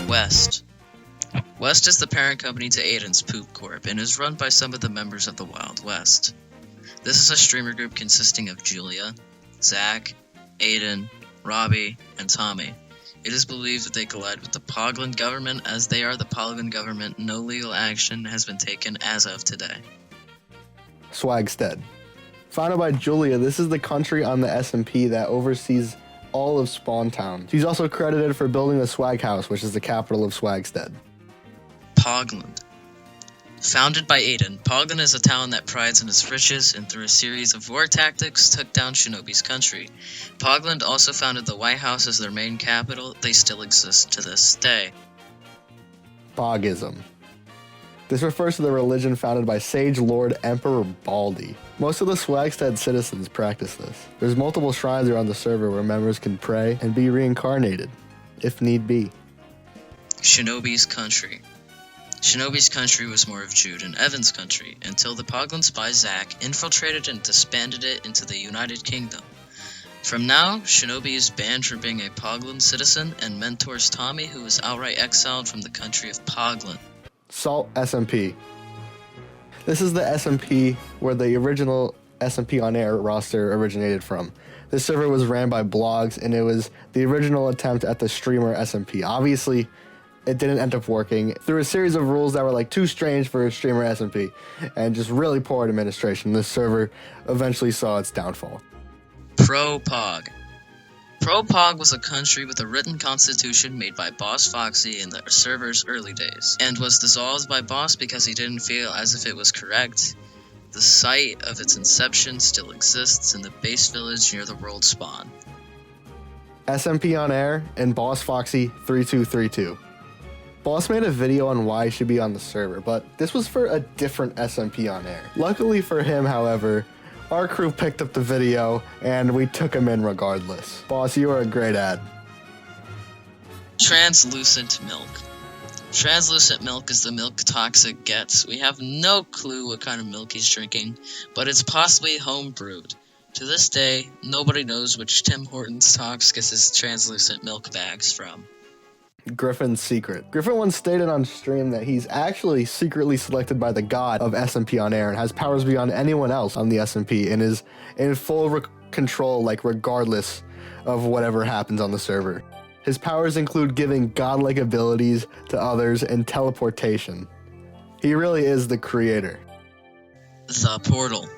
West. West is the parent company to Aiden's Poop Corp and is run by some of the members of the Wild West. This is a streamer group consisting of Julia, Zach, Aiden, Robbie, and Tommy. It is believed that they collide with the Pogland government. As they are the Pogland government, no legal action has been taken as of today. Swagstead. Founded by Julia, this is the country on the SMP that oversees all of Spawn Town. She's also credited for building the Swag House, which is the capital of Swagstead. Pogland. Founded by Aiden, Pogland is a town that prides on its riches and through a series of war tactics took down Shinobi's country. Pogland also founded the White House as their main capital. They still exist to this day. Bogism. This refers to the religion founded by Sage Lord Emperor Baldy. Most of the Swagstead citizens practice this. There's multiple shrines around the server where members can pray and be reincarnated, if need be. Shinobi's country. Shinobi's country was more of Jude and Evan's country, until the Pogland spy Zack infiltrated and disbanded it into the United Kingdom. From now, Shinobi is banned from being a Pogland citizen and mentors Tommy, who is outright exiled from the country of Pogland. Salt SMP. This is the SMP where the original SMP on Air roster originated from. This server was ran by blogs, and it was the original attempt at the streamer SMP. Obviously, it didn't end up working through a series of rules that were like too strange for a streamer SMP and just really poor administration. This server eventually saw its downfall. Pro-Pog. Pro-Pog was a country with a written constitution made by Boss Foxy in the server's early days, and was dissolved by Boss because he didn't feel as if it was correct. The site of its inception still exists in the base village near the world spawn. SMP on Air and Boss Foxy 3232. Boss made a video on why he should be on the server, but this was for a different SMP on Air. Luckily for him, however, our crew picked up the video and we took him in regardless. Boss, you are a great ad. Translucent milk. Translucent milk is the milk Toxic gets. We have no clue what kind of milk he's drinking, but it's possibly home brewed. To this day, nobody knows which Tim Hortons Tox gets his translucent milk bags from. Griffin's secret. Griffin once stated on stream that he's actually secretly selected by the god of SMP on Air and has powers beyond anyone else on the SMP and is in full control, like regardless of whatever happens on the server. His powers include giving godlike abilities to others and teleportation. He really is the creator. The Portal.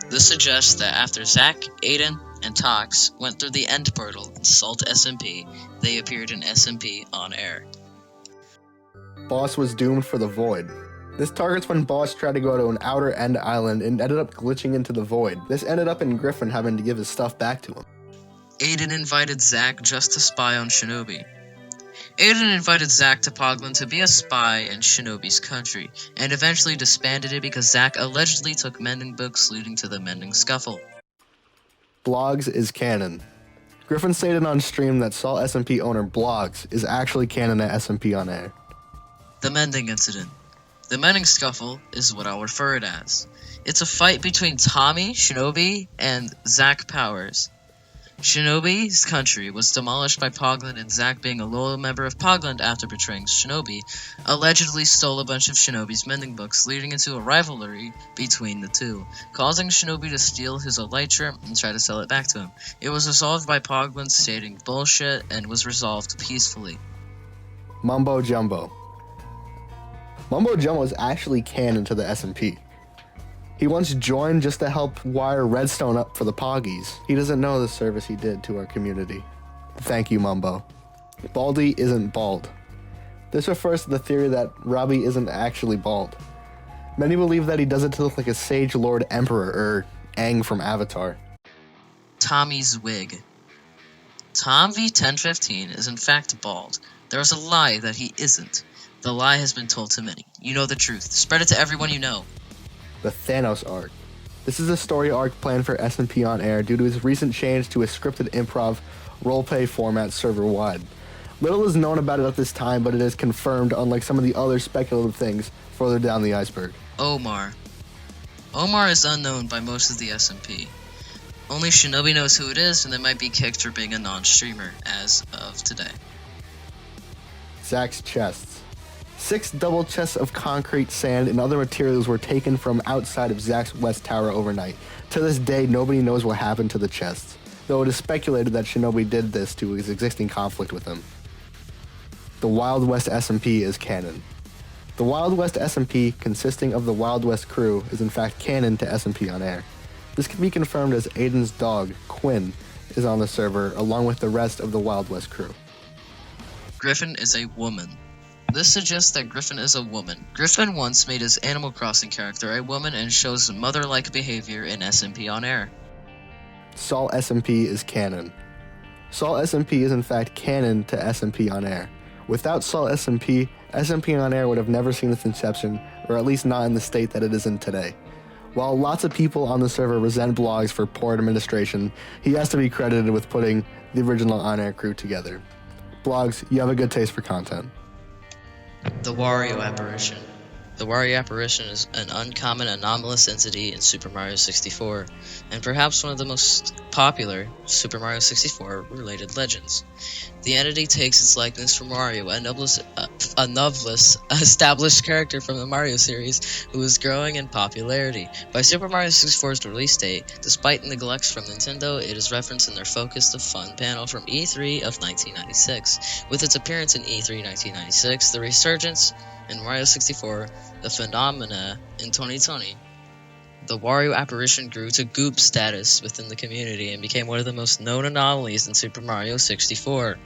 This suggests that after Zack, Aiden, and Tox went through the End Portal in Salt SMP, they appeared in SMP on Air. Boss was doomed for the Void. This targets when Boss tried to go to an outer end island and ended up glitching into the Void. This ended up in Griffin having to give his stuff back to him. Aiden invited Zack just to spy on Shinobi. Aiden invited Zack to Pogland to be a spy in Shinobi's country, and eventually disbanded it because Zack allegedly took mending books leading to the mending scuffle. Blogs is canon. Griffin stated on stream that Salt SMP owner Blogs is actually canon at SMP on Air. The mending incident. The mending scuffle is what I'll refer it as. It's a fight between Tommy, Shinobi, and Zack Powers. Shinobi's country was demolished by Pogland, and Zack, being a loyal member of Pogland after betraying Shinobi, allegedly stole a bunch of Shinobi's mending books, leading into a rivalry between the two, causing Shinobi to steal his elytra and try to sell it back to him. It was resolved by Pogland stating bullshit and was resolved peacefully. Mumbo Jumbo. Mumbo Jumbo is actually canon to the SMP. He once joined just to help wire redstone up for the Poggies. He doesn't know the service he did to our community. Thank you, Mumbo. Baldy isn't bald. This refers to the theory that Robbie isn't actually bald. Many believe that he does it to look like a Sage Lord Emperor or Aang from Avatar. Tommy's wig. Tom V1015 is in fact bald. There is a lie that he isn't. The lie has been told to many. You know the truth. Spread it to everyone you know. The Thanos arc. This is a story arc planned for SMP on Air due to its recent change to a scripted improv roleplay format server-wide. Little is known about it at this time, but it is confirmed, unlike some of the other speculative things further down the iceberg. Omar. Omar is unknown by most of the SMP. Only Shinobi knows who it is, and they might be kicked for being a non-streamer as of today. Zach's chests. 6 double chests of concrete, sand, and other materials were taken from outside of Zach's West Tower overnight. To this day, nobody knows what happened to the chests, though it is speculated that Shinobi did this to his existing conflict with him. The Wild West SMP is canon. The Wild West SMP, consisting of the Wild West crew, is in fact canon to SMP on air. This can be confirmed as Aiden's dog, Quinn, is on the server along with the rest of the Wild West crew. Griffin is a woman. This suggests that Griffin is a woman. Griffin once made his Animal Crossing character a woman and shows mother-like behavior in SMP on air. Sol SMP is canon. Sol SMP is in fact canon to SMP on air. Without Sol SMP, SMP on air would have never seen its inception, or at least not in the state that it is in today. While lots of people on the server resent blogs for poor administration, he has to be credited with putting the original on-air crew together. Blogs, you have a good taste for content. The Wario Apparition. The Wario Apparition is an uncommon anomalous entity in Super Mario 64, and perhaps one of the most popular Super Mario 64 related legends. The entity takes its likeness from Mario, a novelist established character from the Mario series who is growing in popularity. By Super Mario 64's release date, despite neglects from Nintendo, it is referenced in their Focus the Fun panel from E3 of 1996. With its appearance in E3 1996, the resurgence in Mario 64, the phenomena in 2020. The Wario Apparition grew to goop status within the community and became one of the most known anomalies in Super Mario 64.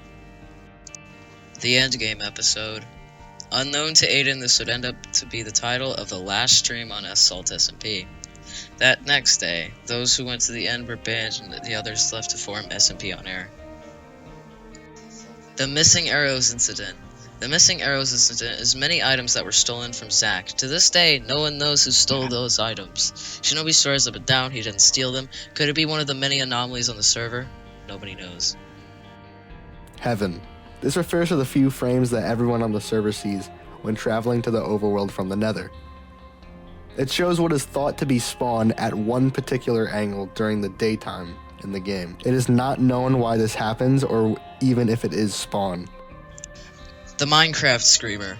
The Endgame episode. Unknown to Aiden, this would end up to be the title of the last stream on Assault SMP. That next day, those who went to the end were banned and the others left to form SMP on air. The Missing Arrows Incident. The Missing Arrows Incident is many items that were stolen from Zack. To this day, no one knows who stole those items. Shinobi swears up and down he didn't steal them. Could it be one of the many anomalies on the server? Nobody knows. Heaven. This refers to the few frames that everyone on the server sees when traveling to the overworld from the Nether. It shows what is thought to be spawn at one particular angle during the daytime in the game. It is not known why this happens or even if it is spawn. The Minecraft Screamer.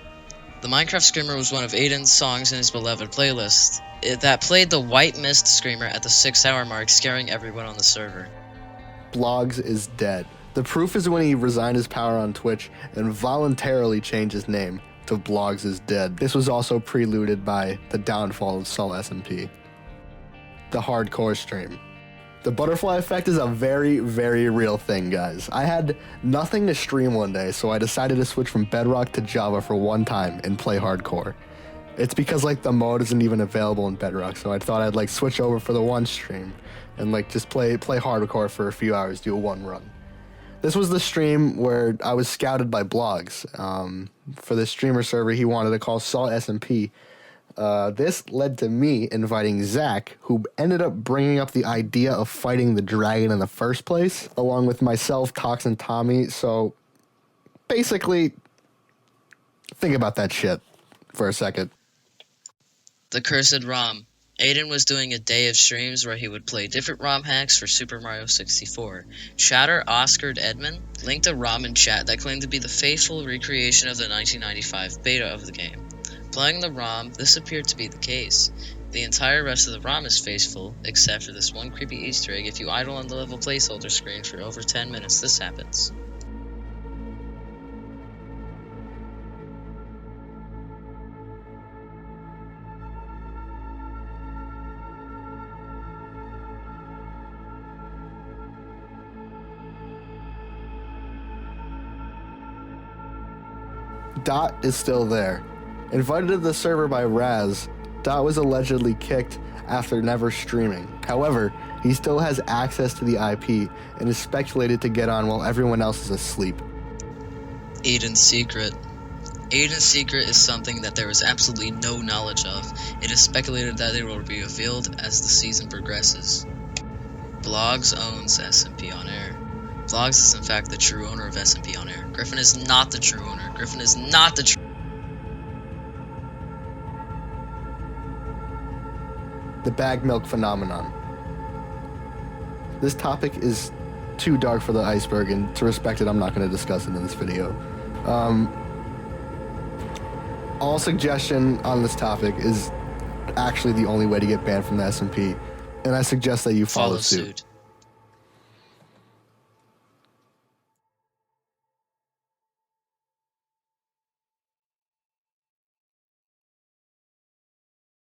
The Minecraft Screamer was one of Aiden's songs in his beloved playlist. That played the White Mist Screamer at the 6-hour mark, scaring everyone on the server. Blogs is dead. The proof is when he resigned his power on Twitch and voluntarily changed his name to Blogs is dead. This was also preluded by the downfall of Sol SMP. The Hardcore Stream. The butterfly effect is a very, very real thing, guys. I had nothing to stream one day, so I decided to switch from Bedrock to Java for one time and play hardcore. It's because like the mode isn't even available in Bedrock, so I thought I'd like switch over for the one stream and like just play hardcore for a few hours, do a one run. This was the stream where I was scouted by Blogs. For the streamer server he wanted to call Sol SMP. This led to me inviting Zach, who ended up bringing up the idea of fighting the dragon in the first place, along with myself, Tox, and Tommy. So, basically, think about that shit for a second. The Cursed ROM. Aiden was doing a day of streams where he would play different ROM hacks for Super Mario 64. Chatter Oscared Edmund linked a ROM in chat that claimed to be the faithful recreation of the 1995 beta of the game. Playing the ROM, this appeared to be the case. The entire rest of the ROM is faithful, except for this one creepy Easter egg. If you idle on the level placeholder screen for over 10 minutes, this happens. Dot is still there. Invited to the server by Raz, Dot was allegedly kicked after never streaming. However, he still has access to the IP and is speculated to get on while everyone else is asleep. Aiden's Secret. Aiden's Secret is something that there is absolutely no knowledge of. It is speculated that it will be revealed as the season progresses. Blogs owns SMP on air. Blogs is in fact the true owner of SMP on air. Griffin is not the true owner. Griffin is not the true... The bag milk phenomenon. This topic is too dark for the Iceberg, and to respect it, I'm not going to discuss it in this video. all suggestion on this topic is actually the only way to get banned from the SMP, and I suggest that you follow suit.